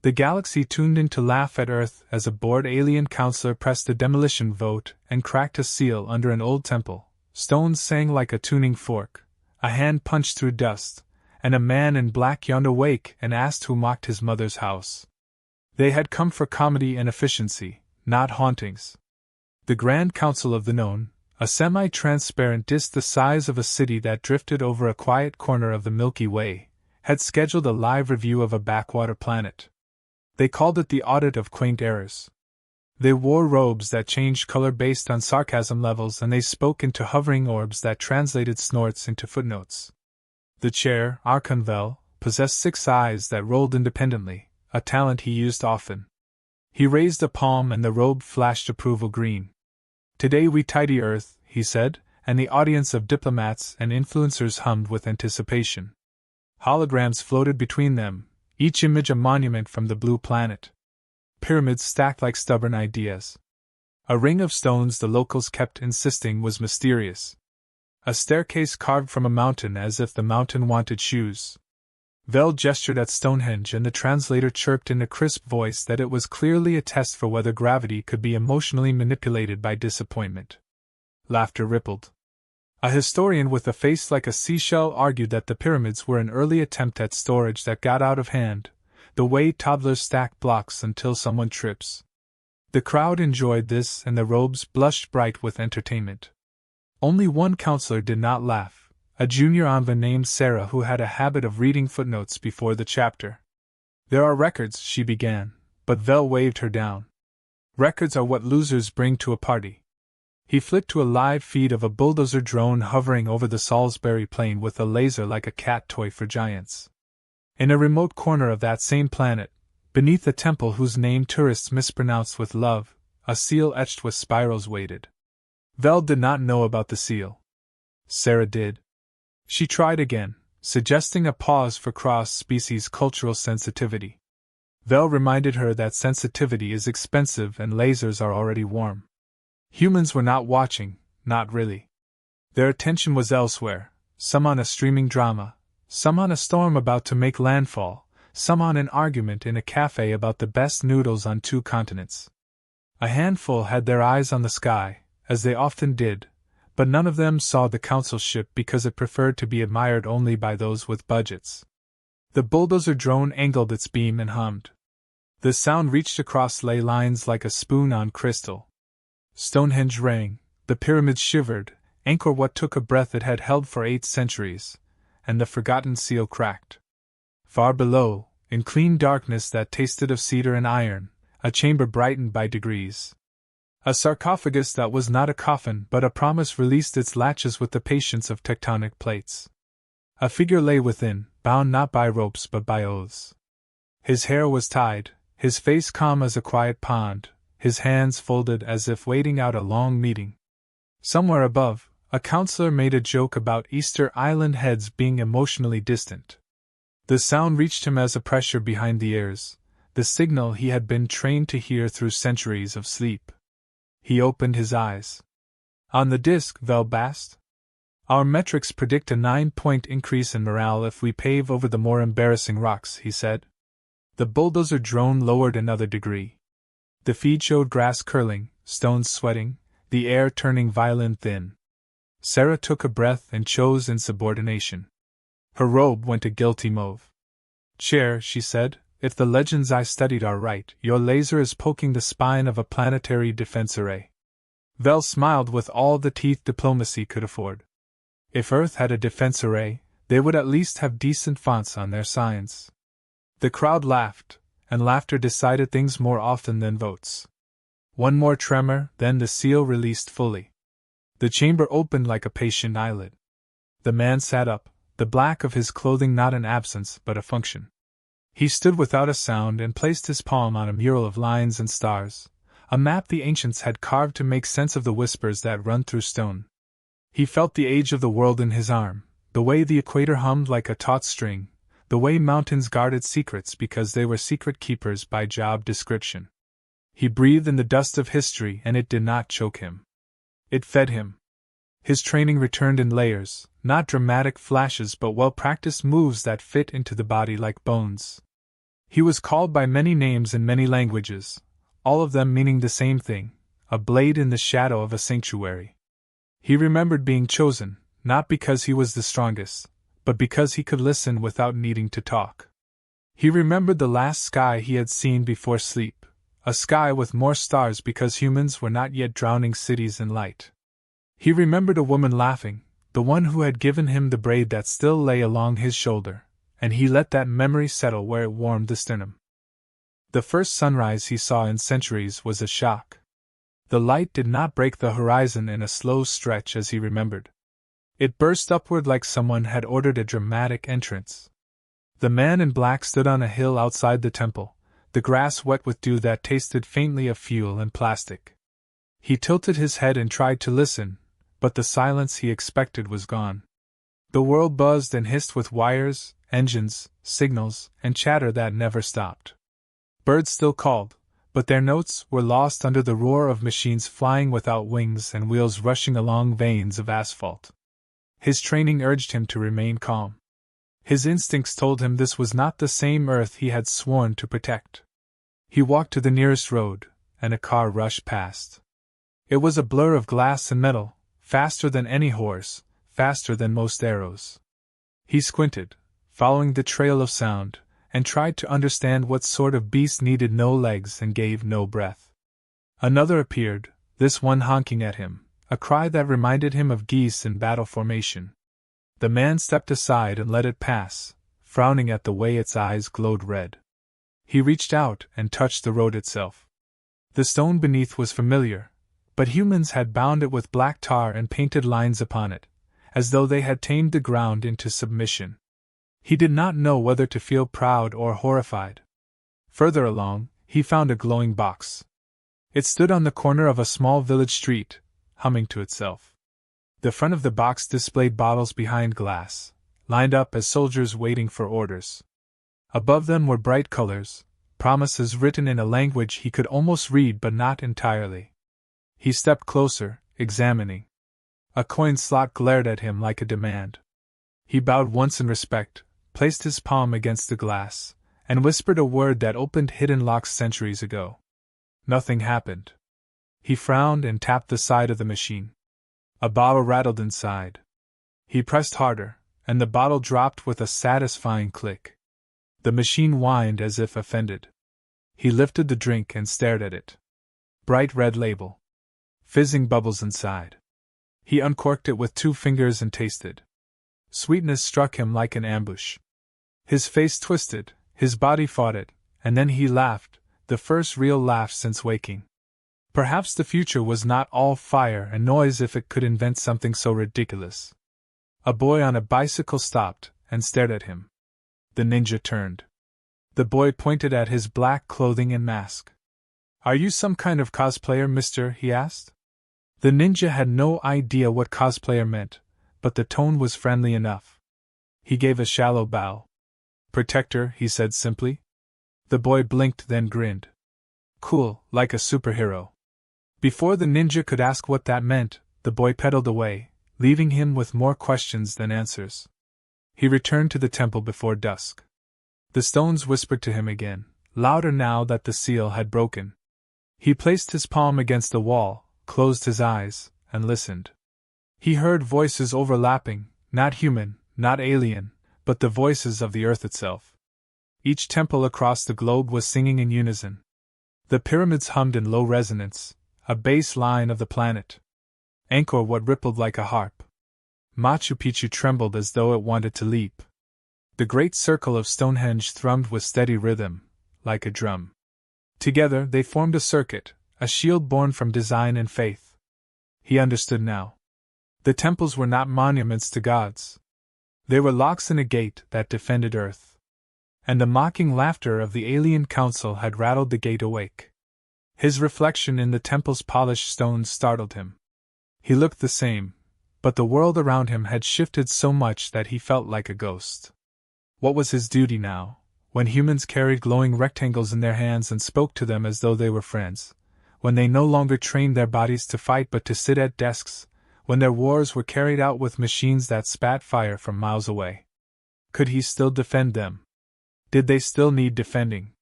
The galaxy tuned in to laugh at Earth as a bored alien counselor pressed a demolition vote and cracked a seal under an old temple. Stones sang like a tuning fork, a hand punched through dust, and a man in black yawned awake and asked who mocked his mother's house. They had come for comedy and efficiency, not hauntings. The Grand Council of the Known, a semi-transparent disk the size of a city that drifted over a quiet corner of the Milky Way, had scheduled a live review of a backwater planet. They called it the Audit of Quaint Errors. They wore robes that changed color based on sarcasm levels, and they spoke into hovering orbs that translated snorts into footnotes. The chair, Archon Vel, possessed 6 eyes that rolled independently, a talent he used often. He raised a palm and the robe flashed approval green. "Today we tidy Earth," he said, and the audience of diplomats and influencers hummed with anticipation. Holograms floated between them, each image a monument from the blue planet. Pyramids stacked like stubborn ideas. A ring of stones the locals kept insisting was mysterious. A staircase carved from a mountain as if the mountain wanted shoes. Vel gestured at Stonehenge and the translator chirped in a crisp voice that it was clearly a test for whether gravity could be emotionally manipulated by disappointment. Laughter rippled. A historian with a face like a seashell argued that the pyramids were an early attempt at storage that got out of hand, the way toddlers stack blocks until someone trips. The crowd enjoyed this and the robes blushed bright with entertainment. Only one counselor did not laugh, a junior enva named Sarah who had a habit of reading footnotes before the chapter. "There are records," she began, but Vel waved her down. "Records are what losers bring to a party." He flicked to a live feed of a bulldozer drone hovering over the Salisbury plain with a laser like a cat toy for giants. In a remote corner of that same planet, beneath a temple whose name tourists mispronounced with love, a seal etched with spirals waited. Vel did not know about the seal. Sarah did. She tried again, suggesting a pause for cross-species cultural sensitivity. Vel reminded her that sensitivity is expensive and lasers are already warm. Humans were not watching, not really. Their attention was elsewhere, some on a streaming drama, some on a storm about to make landfall, some on an argument in a cafe about the best noodles on 2 continents. A handful had their eyes on the sky, as they often did, but none of them saw the council ship because it preferred to be admired only by those with budgets. The bulldozer drone angled its beam and hummed. The sound reached across ley lines like a spoon on crystal. Stonehenge rang, the pyramids shivered, Angkor Wat took a breath it had held for 8 centuries, and the forgotten seal cracked. Far below, in clean darkness that tasted of cedar and iron, a chamber brightened by degrees. A sarcophagus that was not a coffin but a promise released its latches with the patience of tectonic plates. A figure lay within, bound not by ropes but by oaths. His hair was tied, his face calm as a quiet pond, his hands folded as if waiting out a long meeting. Somewhere above, a counselor made a joke about Easter Island heads being emotionally distant. The sound reached him as a pressure behind the ears, the signal he had been trained to hear through centuries of sleep. He opened his eyes. "On the disk," Vel basked. "Our metrics predict a 9-point increase in morale if we pave over the more embarrassing rocks," he said. The bulldozer drone lowered another degree. The feed showed grass curling, stones sweating, the air turning violin thin. Sarah took a breath and chose insubordination. Her robe went a guilty mauve. "Chair," she said, "if the legends I studied are right, your laser is poking the spine of a planetary defense array." Vel smiled with all the teeth diplomacy could afford. If Earth had a defense array, they would at least have decent fonts on their signs. The crowd laughed, and laughter decided things more often than votes. One more tremor, then the seal released fully. The chamber opened like a patient eyelid. The man sat up, the black of his clothing not an absence but a function. He stood without a sound and placed his palm on a mural of lines and stars, a map the ancients had carved to make sense of the whispers that run through stone. He felt the age of the world in his arm, the way the equator hummed like a taut string, the way mountains guarded secrets because they were secret keepers by job description. He breathed in the dust of history and it did not choke him. It fed him. His training returned in layers, not dramatic flashes but well-practiced moves that fit into the body like bones. He was called by many names in many languages, all of them meaning the same thing: a blade in the shadow of a sanctuary. He remembered being chosen, not because he was the strongest, but because he could listen without needing to talk. He remembered the last sky he had seen before sleep, a sky with more stars because humans were not yet drowning cities in light. He remembered a woman laughing, the one who had given him the braid that still lay along his shoulder, and he let that memory settle where it warmed the sternum. The first sunrise he saw in centuries was a shock. The light did not break the horizon in a slow stretch as he remembered. It burst upward like someone had ordered a dramatic entrance. The man in black stood on a hill outside the temple, the grass wet with dew that tasted faintly of fuel and plastic. He tilted his head and tried to listen, but the silence he expected was gone. The world buzzed and hissed with wires, engines, signals, and chatter that never stopped. Birds still called, but their notes were lost under the roar of machines flying without wings and wheels rushing along veins of asphalt. His training urged him to remain calm. His instincts told him this was not the same Earth he had sworn to protect. He walked to the nearest road, and a car rushed past. It was a blur of glass and metal, faster than any horse, faster than most arrows. He squinted, following the trail of sound, and tried to understand what sort of beast needed no legs and gave no breath. Another appeared, this one honking at him, a cry that reminded him of geese in battle formation. The man stepped aside and let it pass, frowning at the way its eyes glowed red. He reached out and touched the road itself. The stone beneath was familiar, but humans had bound it with black tar and painted lines upon it, as though they had tamed the ground into submission. He did not know whether to feel proud or horrified. Further along, he found a glowing box. It stood on the corner of a small village street, humming to itself. The front of the box displayed bottles behind glass, lined up as soldiers waiting for orders. Above them were bright colors, promises written in a language he could almost read but not entirely. He stepped closer, examining. A coin slot glared at him like a demand. He bowed once in respect, placed his palm against the glass, and whispered a word that opened hidden locks centuries ago. Nothing happened. He frowned and tapped the side of the machine. A bottle rattled inside. He pressed harder, and the bottle dropped with a satisfying click. The machine whined as if offended. He lifted the drink and stared at it. Bright red label. Fizzing bubbles inside. He uncorked it with 2 fingers and tasted. Sweetness struck him like an ambush. His face twisted, his body fought it, and then he laughed, the first real laugh since waking. Perhaps the future was not all fire and noise if it could invent something so ridiculous. A boy on a bicycle stopped and stared at him. The ninja turned. The boy pointed at his black clothing and mask. "Are you some kind of cosplayer, mister?" he asked. The ninja had no idea what cosplayer meant, but the tone was friendly enough. He gave a shallow bow. "Protector," he said simply. The boy blinked, then grinned. "Cool, like a superhero." Before the ninja could ask what that meant, the boy pedaled away, leaving him with more questions than answers. He returned to the temple before dusk. The stones whispered to him again, louder now that the seal had broken. He placed his palm against the wall, closed his eyes, and listened. He heard voices overlapping, not human, not alien, but the voices of the earth itself. Each temple across the globe was singing in unison. The pyramids hummed in low resonance, a bass line of the planet. Angkor Wat rippled like a harp. Machu Picchu trembled as though it wanted to leap. The great circle of Stonehenge thrummed with steady rhythm, like a drum. Together they formed a circuit, a shield born from design and faith. He understood now. The temples were not monuments to gods. They were locks in a gate that defended Earth. And the mocking laughter of the alien council had rattled the gate awake. His reflection in the temple's polished stones startled him. He looked the same, but the world around him had shifted so much that he felt like a ghost. What was his duty now, when humans carried glowing rectangles in their hands and spoke to them as though they were friends, when they no longer trained their bodies to fight but to sit at desks, when their wars were carried out with machines that spat fire from miles away? Could he still defend them? Did they still need defending?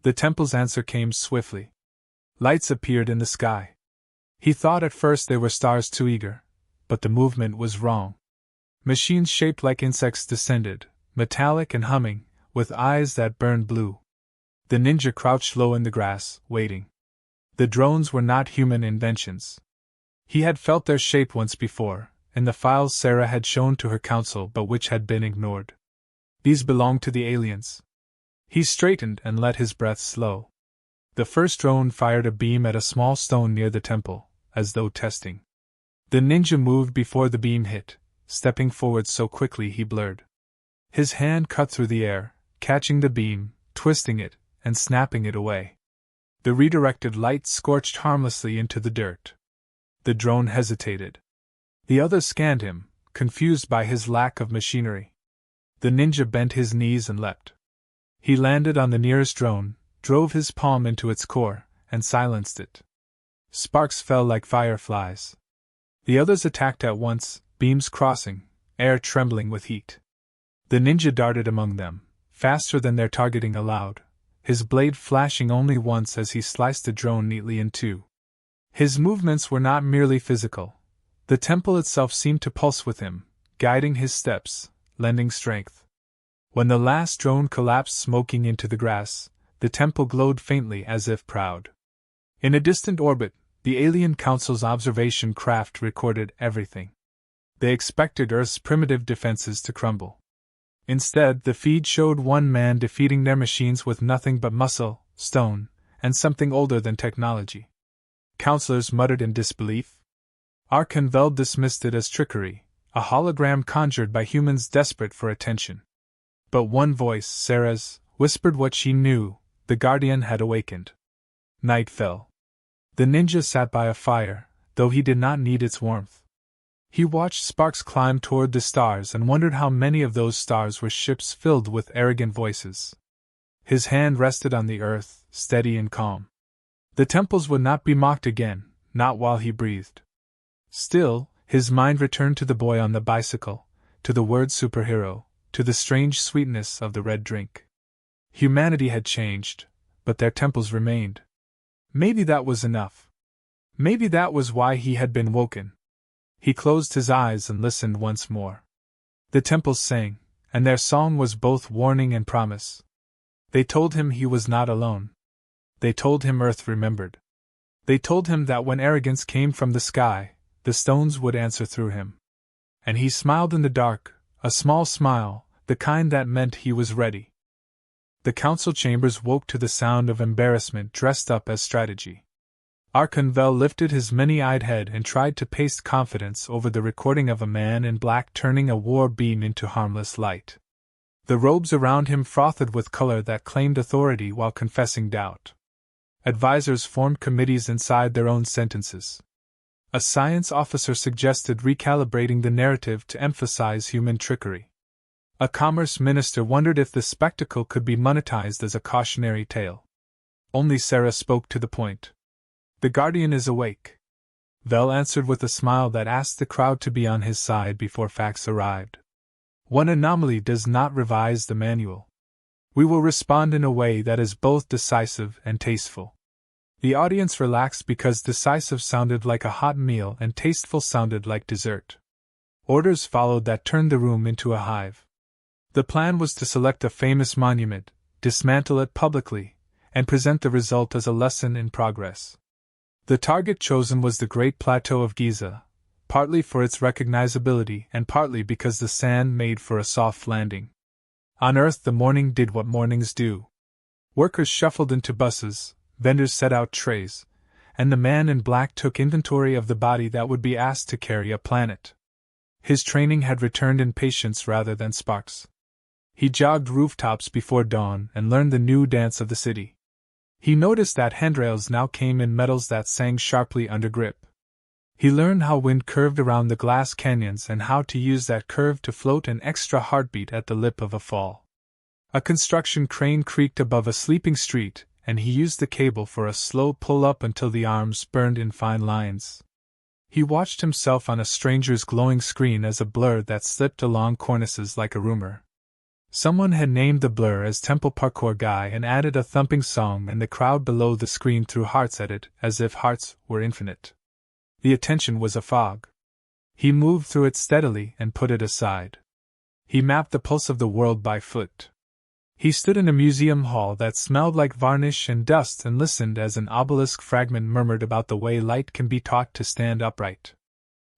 The temple's answer came swiftly. Lights appeared in the sky. He thought at first they were stars too eager, but the movement was wrong. Machines shaped like insects descended, metallic and humming, with eyes that burned blue. The ninja crouched low in the grass, waiting. The drones were not human inventions. He had felt their shape once before, in the files Sarah had shown to her council but which had been ignored. These belonged to the aliens. He straightened and let his breath slow. The first drone fired a beam at a small stone near the temple, as though testing. The ninja moved before the beam hit, stepping forward so quickly he blurred. His hand cut through the air, catching the beam, twisting it, and snapping it away. The redirected light scorched harmlessly into the dirt. The drone hesitated. The others scanned him, confused by his lack of machinery. The ninja bent his knees and leapt. He landed on the nearest drone, drove his palm into its core, and silenced it. Sparks fell like fireflies. The others attacked at once, beams crossing, air trembling with heat. The ninja darted among them, faster than their targeting allowed, his blade flashing only once as he sliced the drone neatly in two. His movements were not merely physical. The temple itself seemed to pulse with him, guiding his steps, lending strength. When the last drone collapsed smoking into the grass, the temple glowed faintly as if proud. In a distant orbit, the Alien Council's observation craft recorded everything. They expected Earth's primitive defenses to crumble. Instead, the feed showed one man defeating their machines with nothing but muscle, stone, and something older than technology. Counselors muttered in disbelief. Arkanvel dismissed it as trickery, a hologram conjured by humans desperate for attention. But one voice, Sarah's, whispered what she knew: the Guardian had awakened. Night fell. The ninja sat by a fire, though he did not need its warmth. He watched sparks climb toward the stars and wondered how many of those stars were ships filled with arrogant voices. His hand rested on the earth, steady and calm. The temples would not be mocked again, not while he breathed. Still, his mind returned to the boy on the bicycle, to the word superhero, to the strange sweetness of the red drink. Humanity had changed, but their temples remained. Maybe that was enough. Maybe that was why he had been woken. He closed his eyes and listened once more. The temples sang, and their song was both warning and promise. They told him he was not alone. They told him Earth remembered. They told him that when arrogance came from the sky, the stones would answer through him. And he smiled in the dark, a small smile, the kind that meant he was ready. The council chambers woke to the sound of embarrassment dressed up as strategy. Arkanvel lifted his many-eyed head and tried to paste confidence over the recording of a man in black turning a war beam into harmless light. The robes around him frothed with color that claimed authority while confessing doubt. Advisors formed committees inside their own sentences. A science officer suggested recalibrating the narrative to emphasize human trickery. A commerce minister wondered if the spectacle could be monetized as a cautionary tale. Only Sarah spoke to the point. The Guardian is awake. Vel answered with a smile that asked the crowd to be on his side before facts arrived. One anomaly does not revise the manual. We will respond in a way that is both decisive and tasteful. The audience relaxed because decisive sounded like a hot meal and tasteful sounded like dessert. Orders followed that turned the room into a hive. The plan was to select a famous monument, dismantle it publicly, and present the result as a lesson in progress. The target chosen was the Great Plateau of Giza, partly for its recognizability and partly because the sand made for a soft landing. On Earth the morning did what mornings do. Workers shuffled into buses, vendors set out trays, and the man in black took inventory of the body that would be asked to carry a planet. His training had returned in patience rather than sparks. He jogged rooftops before dawn and learned the new dance of the city. He noticed that handrails now came in metals that sang sharply under grip. He learned how wind curved around the glass canyons and how to use that curve to float an extra heartbeat at the lip of a fall. A construction crane creaked above a sleeping street, and he used the cable for a slow pull-up until the arms burned in fine lines. He watched himself on a stranger's glowing screen as a blur that slipped along cornices like a rumor. Someone had named the blur as Temple Parkour Guy and added a thumping song, and the crowd below the screen threw hearts at it, as if hearts were infinite. The attention was a fog. He moved through it steadily and put it aside. He mapped the pulse of the world by foot. He stood in a museum hall that smelled like varnish and dust and listened as an obelisk fragment murmured about the way light can be taught to stand upright.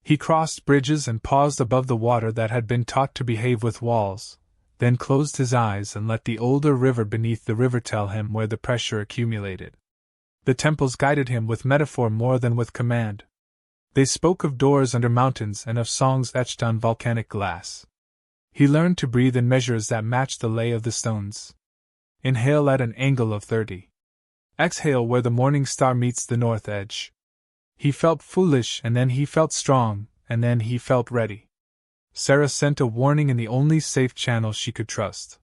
He crossed bridges and paused above the water that had been taught to behave with walls, then closed his eyes and let the older river beneath the river tell him where the pressure accumulated. The temples guided him with metaphor more than with command. They spoke of doors under mountains and of songs etched on volcanic glass. He learned to breathe in measures that matched the lay of the stones. Inhale at an angle of 30. Exhale where the morning star meets the north edge. He felt foolish, and then he felt strong, and then he felt ready. Sarah sent a warning in the only safe channel she could trust.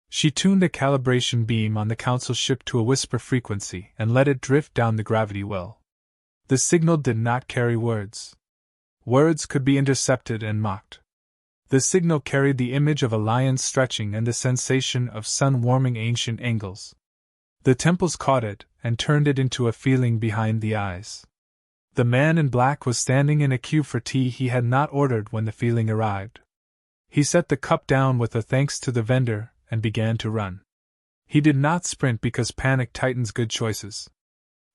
She tuned a calibration beam on the council ship to a whisper frequency and let it drift down the gravity well. The signal did not carry words. Words could be intercepted and mocked. The signal carried the image of a lion stretching and the sensation of sun warming ancient angles. The temples caught it and turned it into a feeling behind the eyes. The man in black was standing in a queue for tea he had not ordered when the feeling arrived. He set the cup down with a thanks to the vendor and began to run. He did not sprint because panic tightens good choices.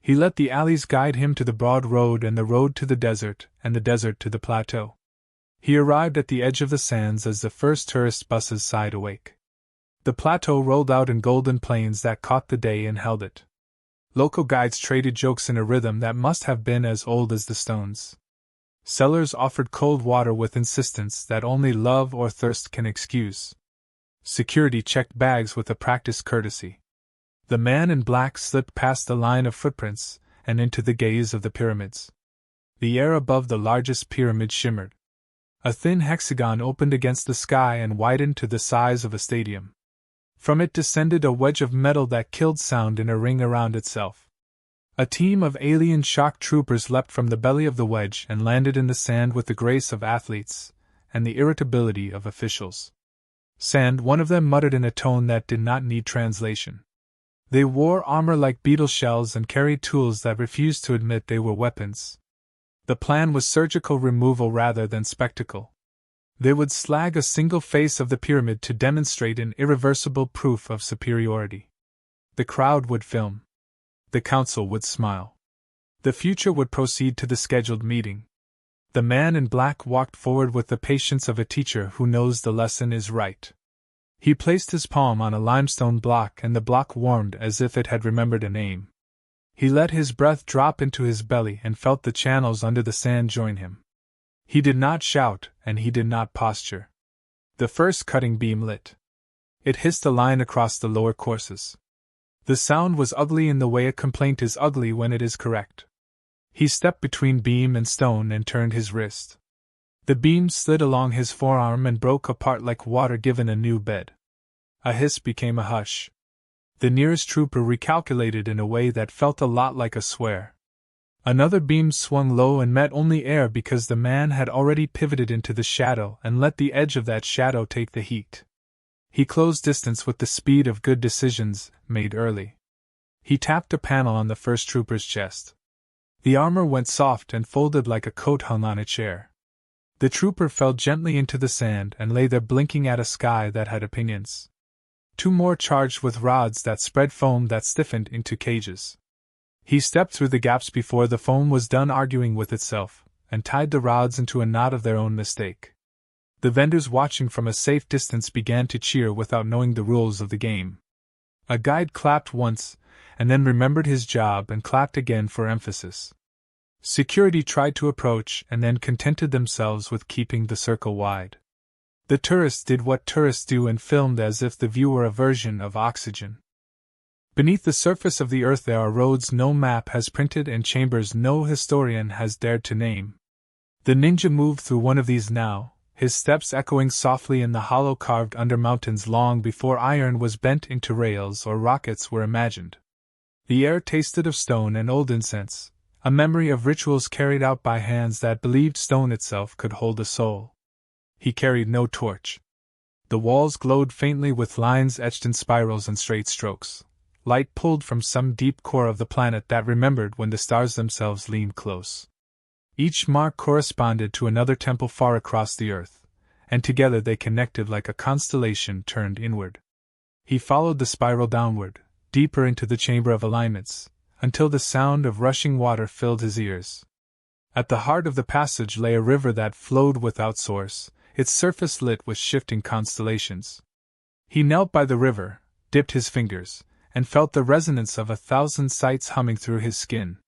He let the alleys guide him to the broad road and the road to the desert and the desert to the plateau. He arrived at the edge of the sands as the first tourist buses sighed awake. The plateau rolled out in golden plains that caught the day and held it. Local guides traded jokes in a rhythm that must have been as old as the stones. Sellers offered cold water with insistence that only love or thirst can excuse. Security checked bags with a practiced courtesy. The man in black slipped past the line of footprints and into the gaze of the pyramids. The air above the largest pyramid shimmered. A thin hexagon opened against the sky and widened to the size of a stadium. From it descended a wedge of metal that killed sound in a ring around itself. A team of alien shock troopers leapt from the belly of the wedge and landed in the sand with the grace of athletes and the irritability of officials. Sand, one of them muttered in a tone that did not need translation. They wore armor like beetle shells and carried tools that refused to admit they were weapons. The plan was surgical removal rather than spectacle. They would slag a single face of the pyramid to demonstrate an irreversible proof of superiority. The crowd would film. The council would smile. The future would proceed to the scheduled meeting. The man in black walked forward with the patience of a teacher who knows the lesson is right. He placed his palm on a limestone block and the block warmed as if it had remembered a name. He let his breath drop into his belly and felt the channels under the sand join him. He did not shout, and he did not posture. The first cutting beam lit. It hissed a line across the lower courses. The sound was ugly in the way a complaint is ugly when it is correct. He stepped between beam and stone and turned his wrist. The beam slid along his forearm and broke apart like water given a new bed. A hiss became a hush. The nearest trooper recalculated in a way that felt a lot like a swear. Another beam swung low and met only air because the man had already pivoted into the shadow and let the edge of that shadow take the heat. He closed distance with the speed of good decisions, made early. He tapped a panel on the first trooper's chest. The armor went soft and folded like a coat hung on a chair. The trooper fell gently into the sand and lay there blinking at a sky that had opinions. Two more charged with rods that spread foam that stiffened into cages. He stepped through the gaps before the foam was done arguing with itself, and tied the rods into a knot of their own mistake. The vendors watching from a safe distance began to cheer without knowing the rules of the game. A guide clapped once, and then remembered his job and clapped again for emphasis. Security tried to approach and then contented themselves with keeping the circle wide. The tourists did what tourists do and filmed as if the view were a version of Oxygen. Beneath the surface of the earth there are roads no map has printed and chambers no historian has dared to name. The ninja moved through one of these now, his steps echoing softly in the hollow carved under mountains long before iron was bent into rails or rockets were imagined. The air tasted of stone and old incense, a memory of rituals carried out by hands that believed stone itself could hold a soul. He carried no torch. The walls glowed faintly with lines etched in spirals and straight strokes, light pulled from some deep core of the planet that remembered when the stars themselves leaned close. Each mark corresponded to another temple far across the earth, and together they connected like a constellation turned inward. He followed the spiral downward, deeper into the chamber of alignments, until the sound of rushing water filled his ears. At the heart of the passage lay a river that flowed without source, its surface lit with shifting constellations. He knelt by the river, dipped his fingers, and felt the resonance of 1,000 sights humming through his skin.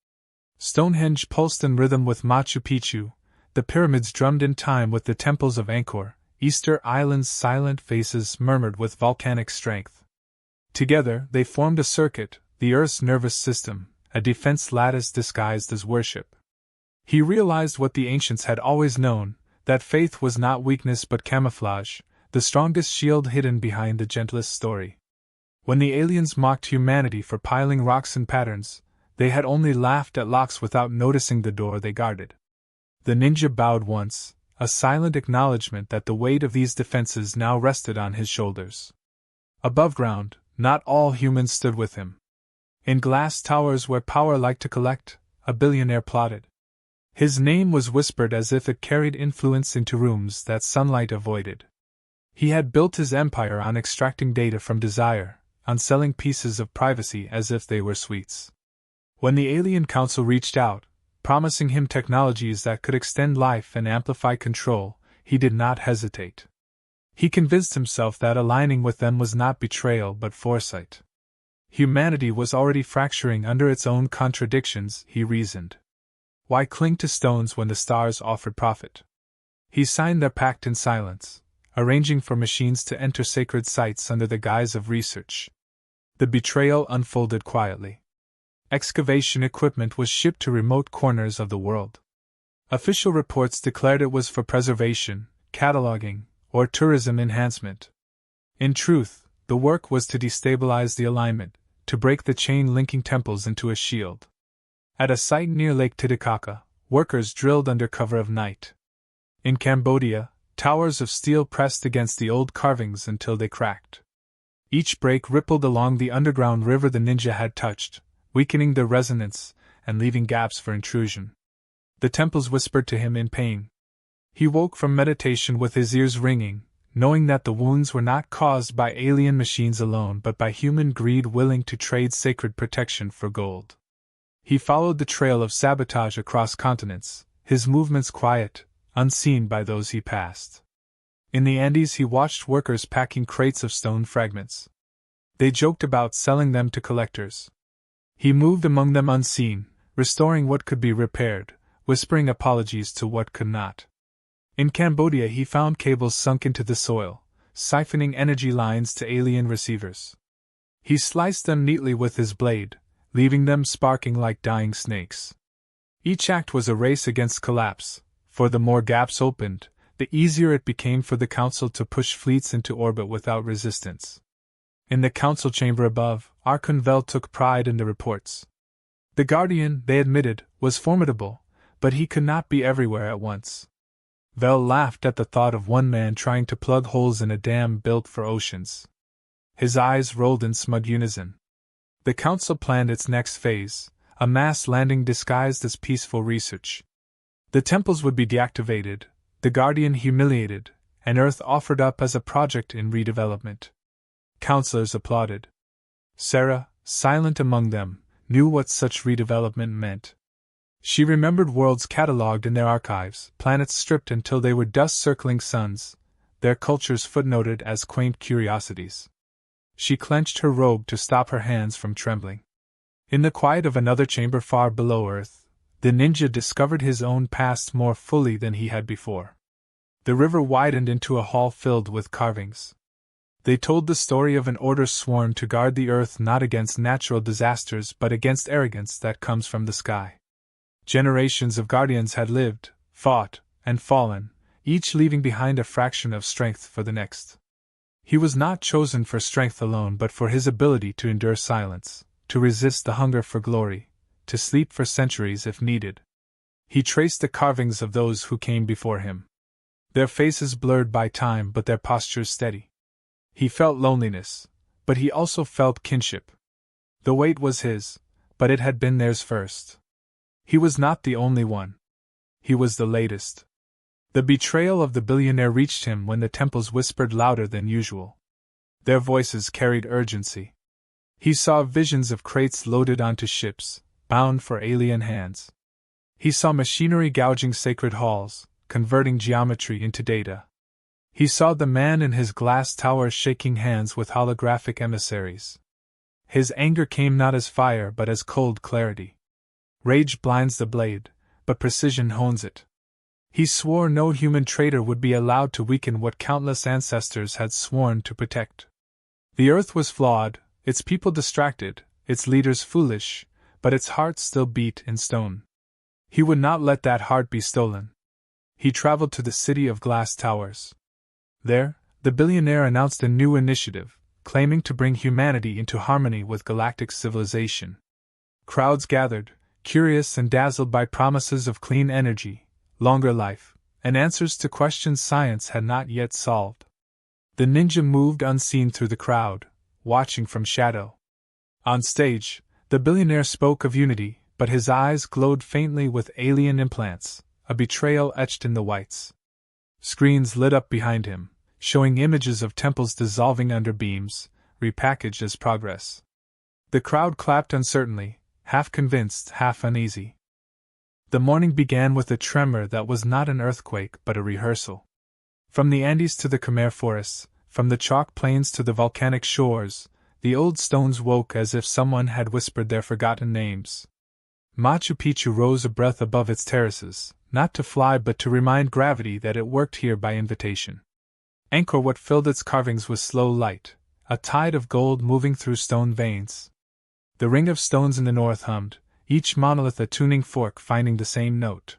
Stonehenge pulsed in rhythm with Machu Picchu, the pyramids drummed in time with the temples of Angkor, Easter Island's silent faces murmured with volcanic strength. Together they formed a circuit, the Earth's nervous system, a defense lattice disguised as worship. He realized what the ancients had always known, that faith was not weakness but camouflage, the strongest shield hidden behind the gentlest story. When the aliens mocked humanity for piling rocks in patterns, they had only laughed at locks without noticing the door they guarded. The ninja bowed once, a silent acknowledgement that the weight of these defenses now rested on his shoulders. Above ground, not all humans stood with him. In glass towers where power liked to collect, a billionaire plotted. His name was whispered as if it carried influence into rooms that sunlight avoided. He had built his empire on extracting data from desire, on selling pieces of privacy as if they were sweets. When the Alien Council reached out, promising him technologies that could extend life and amplify control, he did not hesitate. He convinced himself that aligning with them was not betrayal but foresight. Humanity was already fracturing under its own contradictions, he reasoned. Why cling to stones when the stars offered profit? He signed their pact in silence, arranging for machines to enter sacred sites under the guise of research. The betrayal unfolded quietly. Excavation equipment was shipped to remote corners of the world. Official reports declared it was for preservation, cataloging, or tourism enhancement. In truth, the work was to destabilize the alignment, to break the chain linking temples into a shield. At a site near Lake Titicaca, workers drilled under cover of night. In Cambodia, towers of steel pressed against the old carvings until they cracked. Each break rippled along the underground river the ninja had touched, weakening their resonance and leaving gaps for intrusion. The temples whispered to him in pain. He woke from meditation with his ears ringing, knowing that the wounds were not caused by alien machines alone but by human greed willing to trade sacred protection for gold. He followed the trail of sabotage across continents, his movements quiet, unseen by those he passed. In the Andes he watched workers packing crates of stone fragments. They joked about selling them to collectors. He moved among them unseen, restoring what could be repaired, whispering apologies to what could not. In Cambodia he found cables sunk into the soil, siphoning energy lines to alien receivers. He sliced them neatly with his blade, leaving them sparking like dying snakes. Each act was a race against collapse, for the more gaps opened, the easier it became for the Council to push fleets into orbit without resistance. In the council chamber above, Arconvel took pride in the reports. The Guardian, they admitted, was formidable, but he could not be everywhere at once. Vel laughed at the thought of one man trying to plug holes in a dam built for oceans. His eyes rolled in smug unison. The Council planned its next phase, a mass landing disguised as peaceful research. The temples would be deactivated, the Guardian humiliated, and Earth offered up as a project in redevelopment. Councilors applauded. Sarah, silent among them, knew what such redevelopment meant. She remembered worlds catalogued in their archives, planets stripped until they were dust-circling suns, their cultures footnoted as quaint curiosities. She clenched her robe to stop her hands from trembling. In the quiet of another chamber far below Earth, the ninja discovered his own past more fully than he had before. The river widened into a hall filled with carvings. They told the story of an order sworn to guard the Earth not against natural disasters but against arrogance that comes from the sky. Generations of guardians had lived, fought, and fallen, each leaving behind a fraction of strength for the next. He was not chosen for strength alone but for his ability to endure silence, to resist the hunger for glory, to sleep for centuries if needed. He traced the carvings of those who came before him. Their faces blurred by time but their postures steady. He felt loneliness, but he also felt kinship. The weight was his, but it had been theirs first. He was not the only one. He was the latest. The betrayal of the billionaire reached him when the temples whispered louder than usual. Their voices carried urgency. He saw visions of crates loaded onto ships, bound for alien hands. He saw machinery gouging sacred halls, converting geometry into data. He saw the man in his glass tower shaking hands with holographic emissaries. His anger came not as fire but as cold clarity. Rage blinds the blade, but precision hones it. He swore no human traitor would be allowed to weaken what countless ancestors had sworn to protect. The earth was flawed, its people distracted, its leaders foolish, but its heart still beat in stone. He would not let that heart be stolen. He traveled to the city of glass towers. There, the billionaire announced a new initiative, claiming to bring humanity into harmony with galactic civilization. Crowds gathered, curious and dazzled by promises of clean energy, longer life, and answers to questions science had not yet solved. The ninja moved unseen through the crowd, watching from shadow. On stage, the billionaire spoke of unity, but his eyes glowed faintly with alien implants, a betrayal etched in the whites. Screens lit up behind him, showing images of temples dissolving under beams, repackaged as progress. The crowd clapped uncertainly, half convinced, half uneasy. The morning began with a tremor that was not an earthquake but a rehearsal. From the Andes to the Khmer forests, from the chalk plains to the volcanic shores, the old stones woke as if someone had whispered their forgotten names. Machu Picchu rose a breath above its terraces, not to fly but to remind gravity that it worked here by invitation. Angkor Wat filled its carvings with slow light, a tide of gold moving through stone veins. The ring of stones in the north hummed, each monolith a tuning fork finding the same note.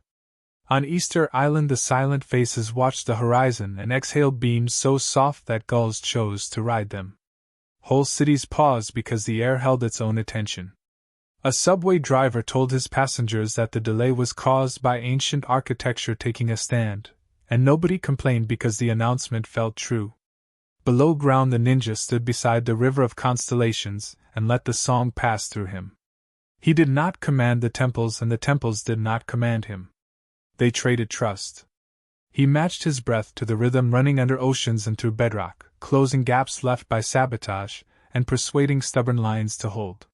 On Easter Island the silent faces watched the horizon and exhaled beams so soft that gulls chose to ride them. Whole cities paused because the air held its own attention. A subway driver told his passengers that the delay was caused by ancient architecture taking a stand, and nobody complained because the announcement felt true. Below ground the ninja stood beside the river of constellations and let the song pass through him. He did not command the temples and the temples did not command him. They traded trust. He matched his breath to the rhythm running under oceans and through bedrock, closing gaps left by sabotage, and persuading stubborn lines to hold.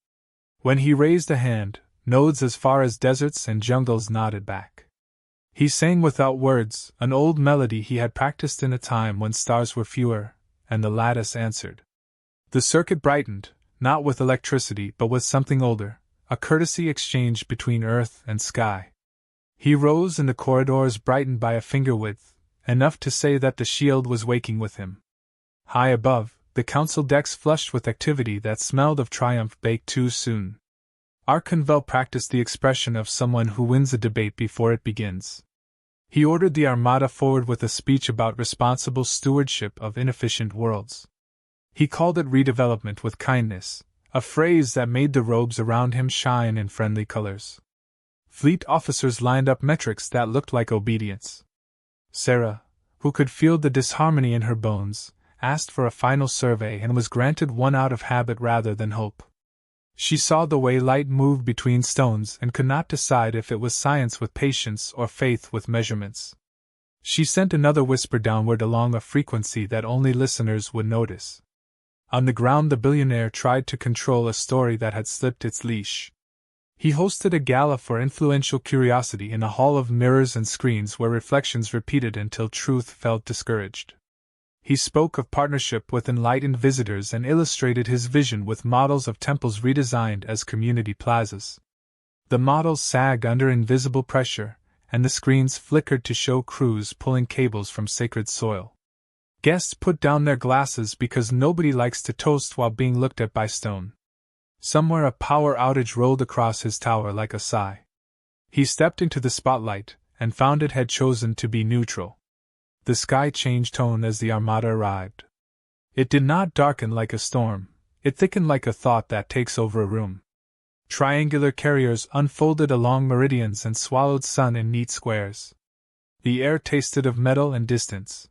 When he raised a hand, nodes as far as deserts and jungles nodded back. He sang without words, an old melody he had practiced in a time when stars were fewer, and the lattice answered. The circuit brightened, not with electricity but with something older, a courtesy exchange between earth and sky. He rose and the corridors brightened by a finger width, enough to say that the shield was waking with him. High above, the council decks flushed with activity that smelled of triumph baked too soon. Arconvel practiced the expression of someone who wins a debate before it begins. He ordered the armada forward with a speech about responsible stewardship of inefficient worlds. He called it redevelopment with kindness, a phrase that made the robes around him shine in friendly colors. Fleet officers lined up metrics that looked like obedience. Sarah, who could feel the disharmony in her bones, asked for a final survey and was granted one out of habit rather than hope. She saw the way light moved between stones and could not decide if it was science with patience or faith with measurements. She sent another whisper downward along a frequency that only listeners would notice. On the ground the billionaire tried to control a story that had slipped its leash. He hosted a gala for influential curiosity in a hall of mirrors and screens where reflections repeated until truth felt discouraged. He spoke of partnership with enlightened visitors and illustrated his vision with models of temples redesigned as community plazas. The models sagged under invisible pressure, and the screens flickered to show crews pulling cables from sacred soil. Guests put down their glasses because nobody likes to toast while being looked at by stone. Somewhere a power outage rolled across his tower like a sigh. He stepped into the spotlight, and found it had chosen to be neutral. The sky changed tone as the armada arrived. It did not darken like a storm, it thickened like a thought that takes over a room. Triangular carriers unfolded along meridians and swallowed sun in neat squares. The air tasted of metal and distance.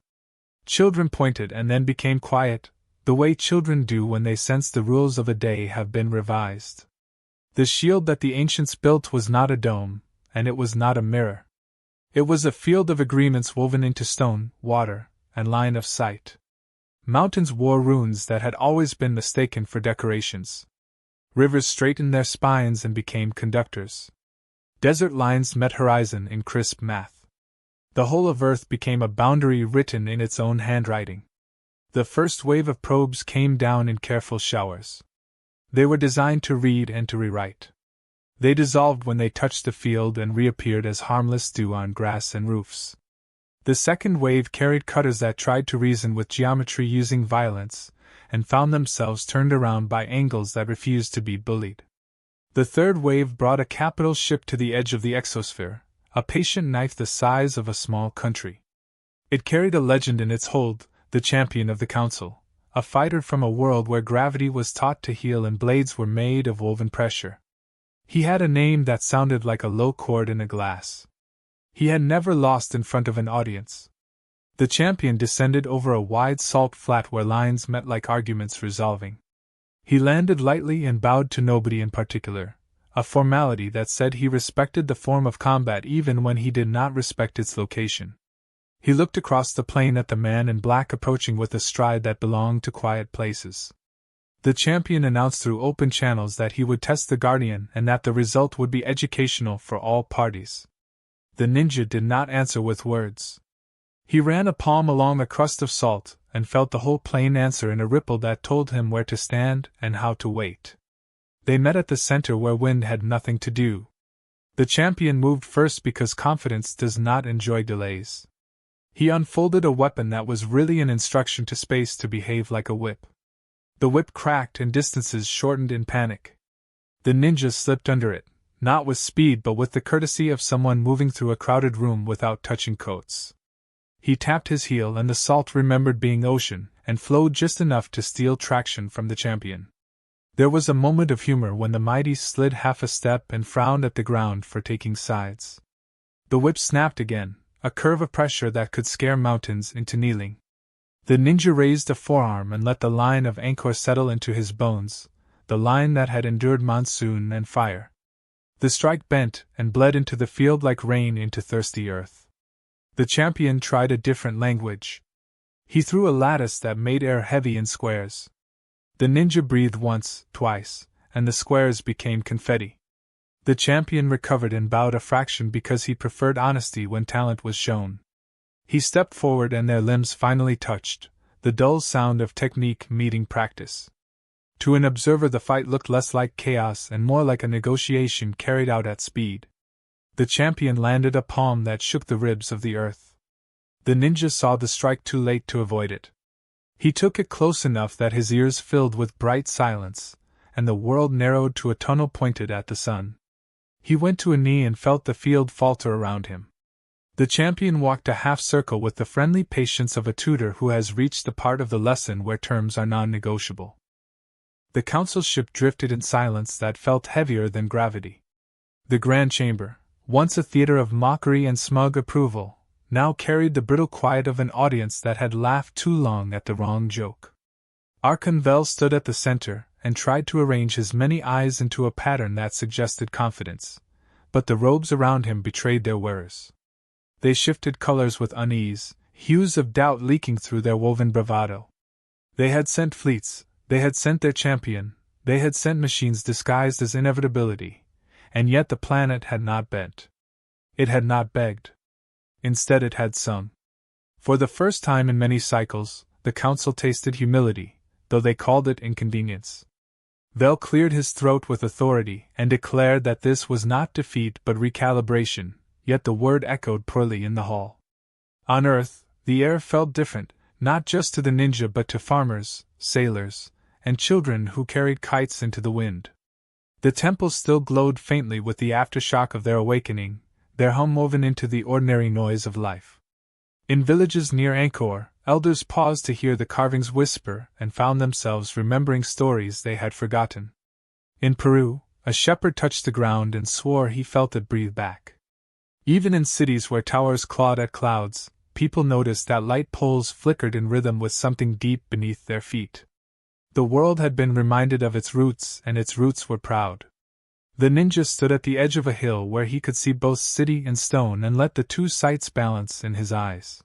Children pointed and then became quiet, the way children do when they sense the rules of a day have been revised. The shield that the ancients built was not a dome, and it was not a mirror. It was a field of agreements woven into stone, water, and line of sight. Mountains wore runes that had always been mistaken for decorations. Rivers straightened their spines and became conductors. Desert lines met horizon in crisp math. The whole of Earth became a boundary written in its own handwriting. The first wave of probes came down in careful showers. They were designed to read and to rewrite. They dissolved when they touched the field and reappeared as harmless dew on grass and roofs. The second wave carried cutters that tried to reason with geometry using violence, and found themselves turned around by angles that refused to be bullied. The third wave brought a capital ship to the edge of the exosphere, a patient knife the size of a small country. It carried a legend in its hold, the champion of the council, a fighter from a world where gravity was taught to heal and blades were made of woven pressure. He had a name that sounded like a low chord in a glass. He had never lost in front of an audience. The champion descended over a wide salt flat where lines met like arguments resolving. He landed lightly and bowed to nobody in particular, a formality that said he respected the form of combat even when he did not respect its location. He looked across the plain at the man in black approaching with a stride that belonged to quiet places. The champion announced through open channels that he would test the guardian and that the result would be educational for all parties. The ninja did not answer with words. He ran a palm along the crust of salt and felt the whole plain answer in a ripple that told him where to stand and how to wait. They met at the center where wind had nothing to do. The champion moved first because confidence does not enjoy delays. He unfolded a weapon that was really an instruction to space to behave like a whip. The whip cracked and distances shortened in panic. The ninja slipped under it, not with speed but with the courtesy of someone moving through a crowded room without touching coats. He tapped his heel and the salt remembered being ocean and flowed just enough to steal traction from the champion. There was a moment of humor when the mighty slid half a step and frowned at the ground for taking sides. The whip snapped again, a curve of pressure that could scare mountains into kneeling. The ninja raised a forearm and let the line of anchor settle into his bones, the line that had endured monsoon and fire. The strike bent and bled into the field like rain into thirsty earth. The champion tried a different language. He threw a lattice that made air heavy in squares. The ninja breathed once, twice, and the squares became confetti. The champion recovered and bowed a fraction because he preferred honesty when talent was shown. He stepped forward and their limbs finally touched, the dull sound of technique meeting practice. To an observer the fight looked less like chaos and more like a negotiation carried out at speed. The champion landed a palm that shook the ribs of the earth. The ninja saw the strike too late to avoid it. He took it close enough that his ears filled with bright silence, and the world narrowed to a tunnel pointed at the sun. He went to a knee and felt the field falter around him. The champion walked a half-circle with the friendly patience of a tutor who has reached the part of the lesson where terms are non-negotiable. The council ship drifted in silence that felt heavier than gravity. The grand chamber, once a theater of mockery and smug approval, now carried the brittle quiet of an audience that had laughed too long at the wrong joke. Archanvel stood at the center and tried to arrange his many eyes into a pattern that suggested confidence, but the robes around him betrayed their wearers. They shifted colors with unease, hues of doubt leaking through their woven bravado. They had sent fleets, they had sent their champion, they had sent machines disguised as inevitability. And yet the planet had not bent. It had not begged. Instead it had sung. For the first time in many cycles, the council tasted humility, though they called it inconvenience. Vel cleared his throat with authority and declared that this was not defeat but recalibration, yet the word echoed poorly in the hall. On Earth, the air felt different, not just to the ninja but to farmers, sailors, and children who carried kites into the wind. The temples still glowed faintly with the aftershock of their awakening, their hum woven into the ordinary noise of life. In villages near Angkor, elders paused to hear the carvings whisper and found themselves remembering stories they had forgotten. In Peru, a shepherd touched the ground and swore he felt it breathe back. Even in cities where towers clawed at clouds, people noticed that light poles flickered in rhythm with something deep beneath their feet. The world had been reminded of its roots, and its roots were proud. The ninja stood at the edge of a hill where he could see both city and stone and let the two sights balance in his eyes.